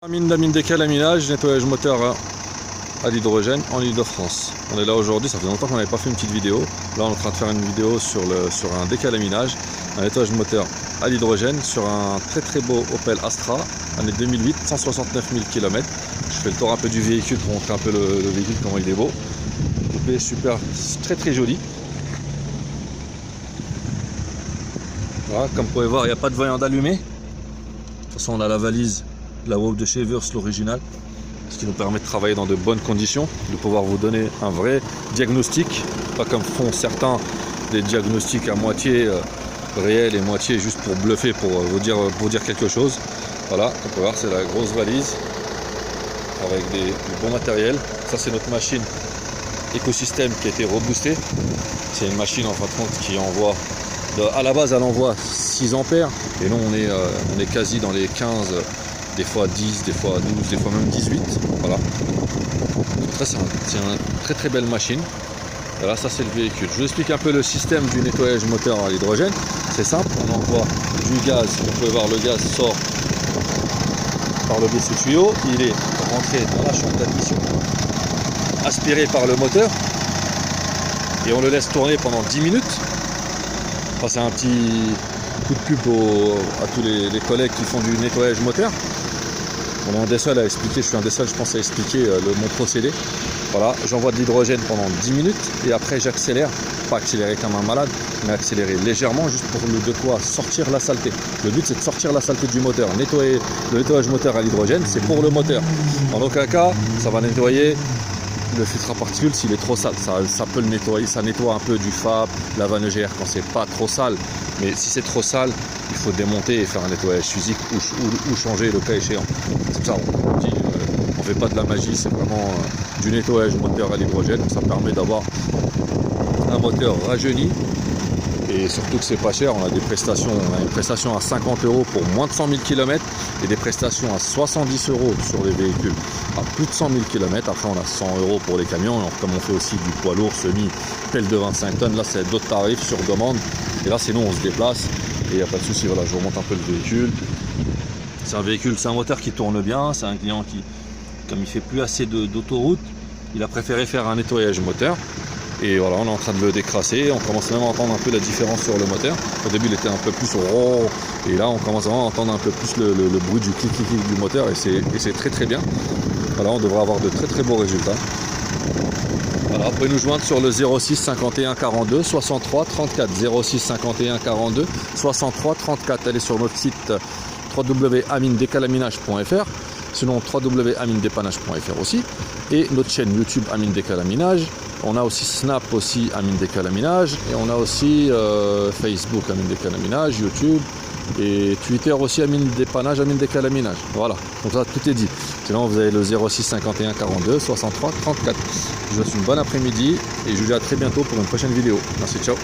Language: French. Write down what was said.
Amine décalaminage, nettoyage moteur à l'hydrogène en Ile-de-France. On est là aujourd'hui, ça fait longtemps qu'on n'avait pas fait une petite vidéo. Là on est en train de faire une vidéo sur un décalaminage, un nettoyage moteur à l'hydrogène sur un très beau Opel Astra, année 2008, 169 000 km. Je fais le tour un peu du véhicule pour montrer un peu le véhicule, comment il est beau. Il est super, très joli. Voilà, comme vous pouvez voir, il n'y a pas de voyant d'allumé. De toute façon on a la valise, la WOW de chez Everse, l'original, ce qui nous permet de travailler dans de bonnes conditions, de pouvoir vous donner un vrai diagnostic, pas comme font certains des diagnostics à moitié réels et moitié juste pour bluffer, pour vous dire quelque chose. Voilà, on peut voir, c'est la grosse valise avec du bon matériel. Ça c'est notre machine écosystème qui a été reboostée. C'est une machine en fin de compte qui envoie, à la base elle envoie 6 ampères et nous on est quasi dans les 15, des fois 10, des fois 12, des fois même 18. Voilà. C'est une très belle machine. Voilà, ça c'est le véhicule. Je vous explique un peu le système du nettoyage moteur à l'hydrogène. C'est simple, on envoie du gaz. Vous pouvez voir, le gaz sort par le biais de ce tuyau. Il est rentré dans la chambre d'admission, aspiré par le moteur. Et on le laisse tourner pendant 10 minutes. Enfin, c'est un petit coup de pub à tous les collègues qui font du nettoyage moteur. On est un des seuls à expliquer, je suis un des seuls, je pense, à expliquer mon procédé. Voilà, j'envoie de l'hydrogène pendant 10 minutes et après j'accélère, pas accélérer comme un malade, mais accélérer légèrement juste pour de quoi sortir la saleté. Le but c'est de sortir la saleté du moteur. Nettoyer le nettoyage moteur à l'hydrogène, c'est pour le moteur. En aucun cas, ça va nettoyer le filtre à particules s'il est trop sale. Ça peut le nettoyer, ça nettoie un peu du FAP, la vanne EGR quand c'est pas trop sale. Mais si c'est trop sale, il faut démonter et faire un nettoyage physique ou changer le cas échéant. C'est ça, on dit, on fait pas de la magie, c'est vraiment du nettoyage moteur à l'hydrogène. Ça permet d'avoir un moteur rajeuni et surtout que c'est pas cher. On a des prestations, une prestation à 50 € pour moins de 100 000 km et des prestations à 70 € sur les véhicules à plus de 100 000 km. Après on a 100 € pour les camions, comme on fait aussi du poids lourd, semi, pelle de 25 tonnes, là c'est d'autres tarifs sur demande. Et là c'est nous on se déplace et il n'y a pas de souci. Voilà, je vous remonte un peu le véhicule. C'est un véhicule, c'est un moteur qui tourne bien. C'est un client qui, comme il fait plus assez d'autoroute, il a préféré faire un nettoyage moteur. Et voilà, on est en train de le décrasser. On commence même à entendre un peu la différence sur le moteur. Au début il était un peu plus oh, et là on commence vraiment à entendre un peu plus le bruit du clic du moteur et c'est très bien. Voilà, on devrait avoir de très beaux résultats. Voilà, vous pouvez nous joindre sur le 06 51 42 63 34, 06 51 42 63 34. Allez sur notre site www.aminedécalaminage.fr, sinon www.aminedépannage.fr aussi, et notre chaîne YouTube Amine Décalaminage. On a aussi Snap aussi Amine Décalaminage, et on a aussi Facebook Amine Décalaminage, YouTube et Twitter aussi Amine Dépannage, Amine Décalaminage. Voilà, donc ça tout est dit. Sinon vous avez le 06 51 42 63 34. Je vous souhaite une bonne après-midi et je vous dis à très bientôt pour une prochaine vidéo. Merci, ciao.